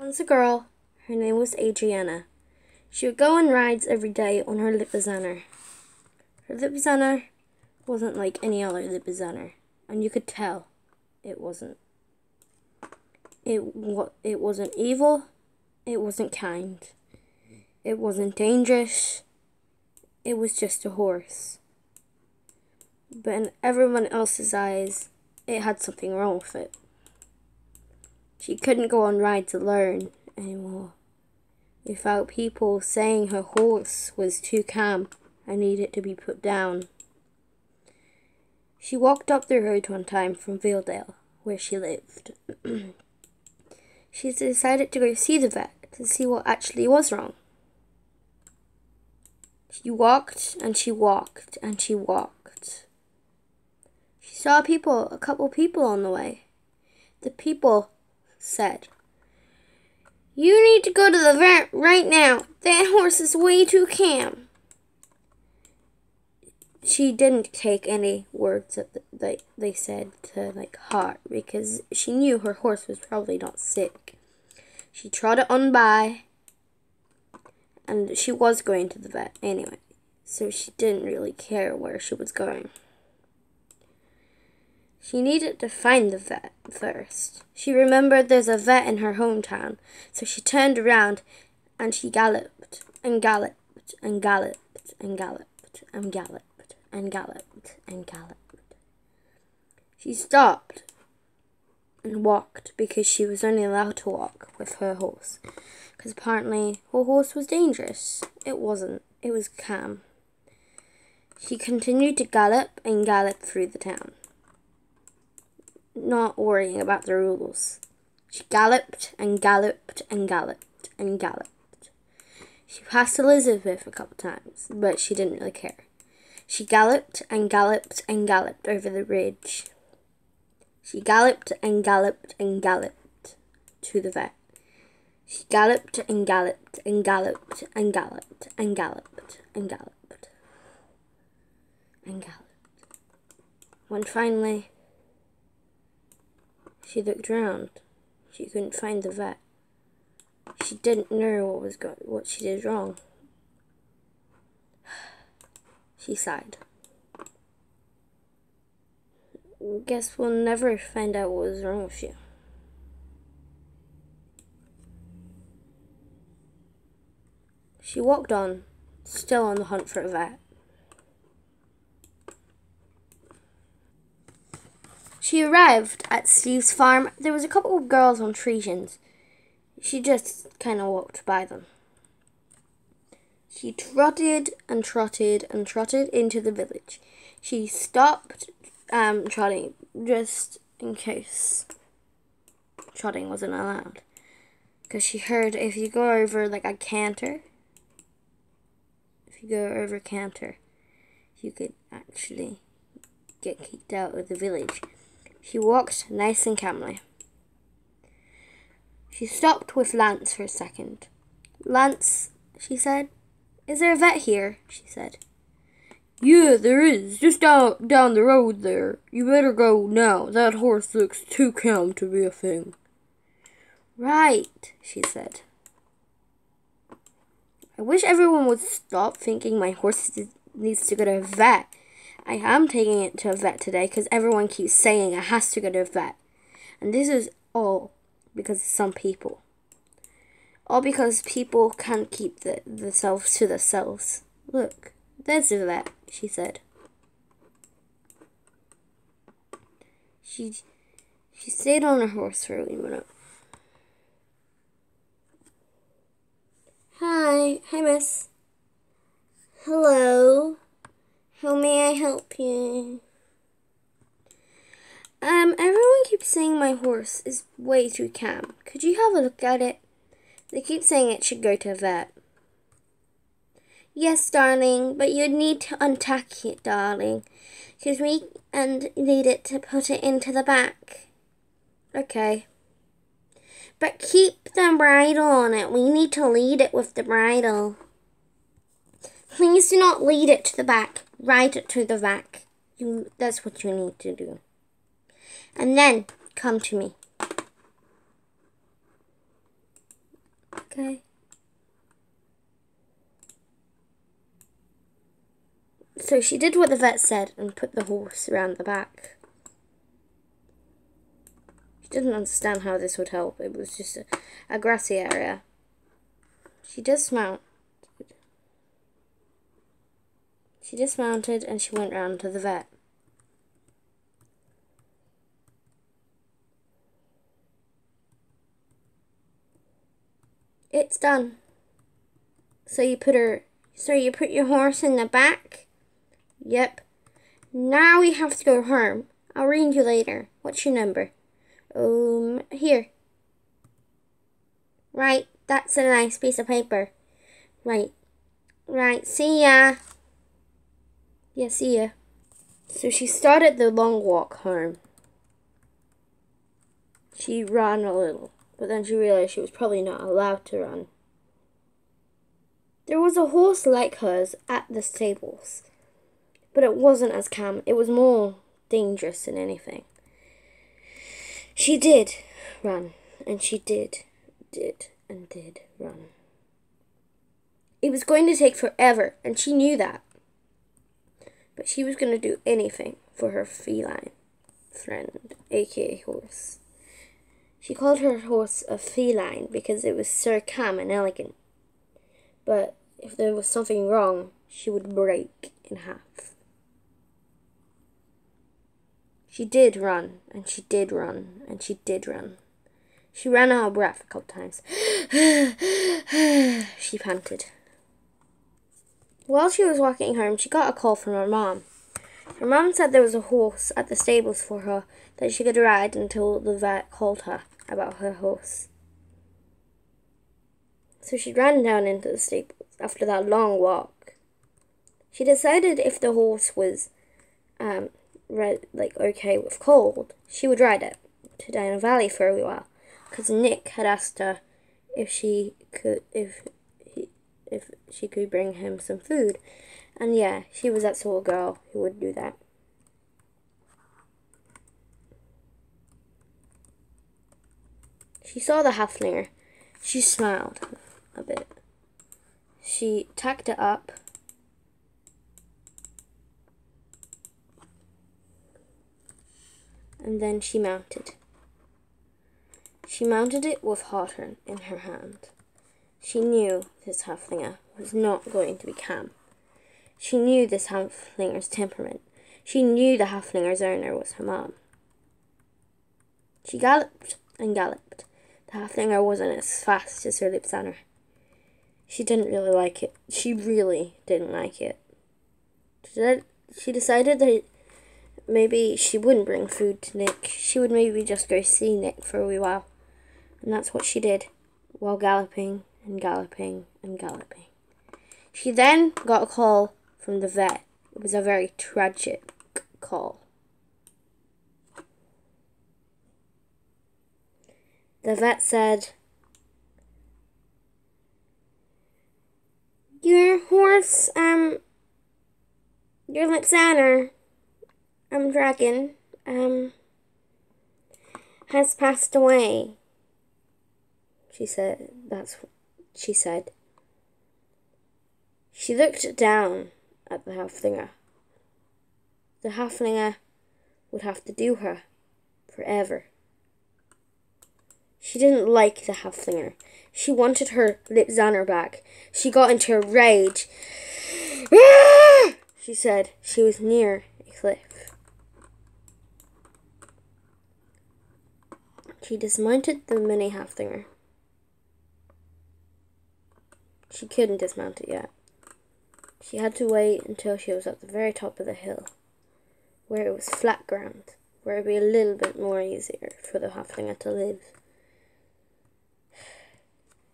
Once a girl, her name was Adriana. She would go on rides every day on her Lipizzaner. Her Lipizzaner wasn't like any other Lipizzaner, and you could tell it wasn't. It wasn't evil, it wasn't kind, it wasn't dangerous, it was just a horse. But in everyone else's eyes, it had something wrong with it. She couldn't go on rides alone anymore, without people saying her horse was too calm and needed to be put down. She walked up the road one time from Valedale, where she lived. She decided to go see the vet to see what actually was wrong. She walked and she walked and she walked. She saw a couple people on the way. The people said, "You need to go to the vet right now. That horse is way too calm." She didn't take any words that they said to heart, because she knew her horse was probably not sick. She trotted on by, and she was going to the vet anyway, so she didn't really care where she was going. She needed to find the vet first. She remembered there's a vet in her hometown, so she turned around and she galloped and galloped and galloped and galloped and galloped and galloped and galloped. She stopped and walked because she was only allowed to walk with her horse, because apparently her horse was dangerous. It wasn't. It was calm. She continued to gallop and gallop through the town, not worrying about the rules. She galloped and galloped and galloped and galloped. She passed Elizabeth a couple times, but she didn't really care. She galloped and galloped and galloped over the ridge. She galloped and galloped and galloped to the vet. She galloped and galloped and galloped and galloped and galloped and galloped and galloped. When finally she looked round, she couldn't find the vet. She didn't know what she did wrong. She sighed. Guess we'll never find out what was wrong with you. She walked on, still on the hunt for a vet. She arrived at Steve's farm. There was a couple of girls on trees. She just kind of walked by them. She trotted and trotted and trotted into the village. She stopped trotting just in case trotting wasn't allowed, because she heard if you go over a canter, you could actually get kicked out of the village. She walked nice and calmly. She stopped with Lance for a second. "Lance," she said. "Is there a vet here?" she said. "Yeah, there is. Just down the road there. You better go now. That horse looks too calm to be a thing." "Right," she said. "I wish everyone would stop thinking my horse needs to go to a vet. I am taking it to a vet today because everyone keeps saying it has to go to a vet. And this is all because of some people. All because people can't keep themselves to themselves. Look, there's a vet," she said. She stayed on her horse for a wee minute. Hi, miss. "Hello. How may I help you?" Everyone keeps saying my horse is way too calm. Could you have a look at it? They keep saying it should go to a vet." "Yes, darling, but you'd need to untack it, darling, because we need it to put it into the back." "Okay." "But keep the bridle on it. We need to lead it with the bridle." "Please do not lead it to the back. Ride it to the back. That's what you need to do. And then come to me." Okay. So she did what the vet said and put the horse around the back. She didn't understand how this would help. It was just a grassy area. She dismounted. She dismounted and she went round to the vet. It's done. So you put your horse in the back? Yep. Now we have to go home. I'll ring you later. What's your number? Here. Right, that's a nice piece of paper. Right, see ya. Yeah, see ya. So she started the long walk home. She ran a little, but then she realized she was probably not allowed to run. There was a horse like hers at the stables, but it wasn't as calm. It was more dangerous than anything. She did run, and she did run. It was going to take forever, and she knew that. But she was going to do anything for her feline friend, aka horse. She called her horse a feline because it was so calm and elegant. But if there was something wrong, she would break in half. She did run, and she did run, and she did run. She ran out of breath a couple times. She panted. While she was walking home, she got a call from her mom. Her mom said there was a horse at the stables for her that she could ride until the vet called her about her horse. So she ran down into the stables after that long walk. She decided if the horse was okay with cold, she would ride it to Dino Valley for a while, because Nick had asked her if she could bring him some food, and yeah, she was that sort of girl who would do that. She saw the Haflinger. She smiled a bit. She tacked it up. And then she mounted. She mounted it with Hawthorne in her hand. She knew this Haflinger was not going to be calm. She knew this Haflinger's temperament. She knew the Haflinger's owner was her mom. She galloped and galloped. The Haflinger wasn't as fast as her Lipizzaner. She didn't really like it. She really didn't like it. She decided that maybe she wouldn't bring food to Nick. She would maybe just go see Nick for a wee while. And that's what she did, while galloping and galloping and galloping. She then got a call from the vet. It was a very tragic call. The vet said, "Your horse, your Lipizzaner, Dragon, has passed away." She said, that's what she said. She looked down at the Haflinger. The Haflinger would have to do her forever. She didn't like the Haflinger. She wanted her Lipizzaner back. She got into a rage. She said. She was near a cliff. She dismounted the mini Haflinger. She couldn't dismount it yet. She had to wait until she was at the very top of the hill, where it was flat ground, where it would be a little bit more easier for the Haflinger to live.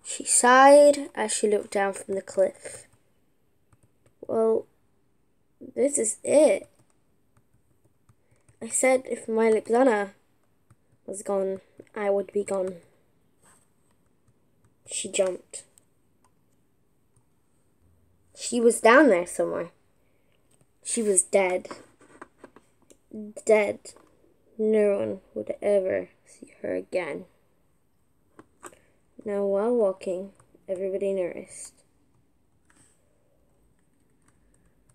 She sighed as she looked down from the cliff. Well, this is it. I said if my Lipizzaner was gone, I would be gone. She jumped. She was down there somewhere. She was dead. Dead. No one would ever see her again. Now, while walking everybody noticed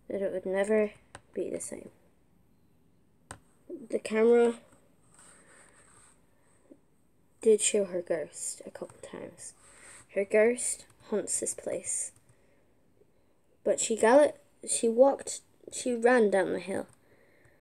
that it would never be the same. The camera did show her ghost a couple times. Her ghost haunts this place. But she ran down the hill.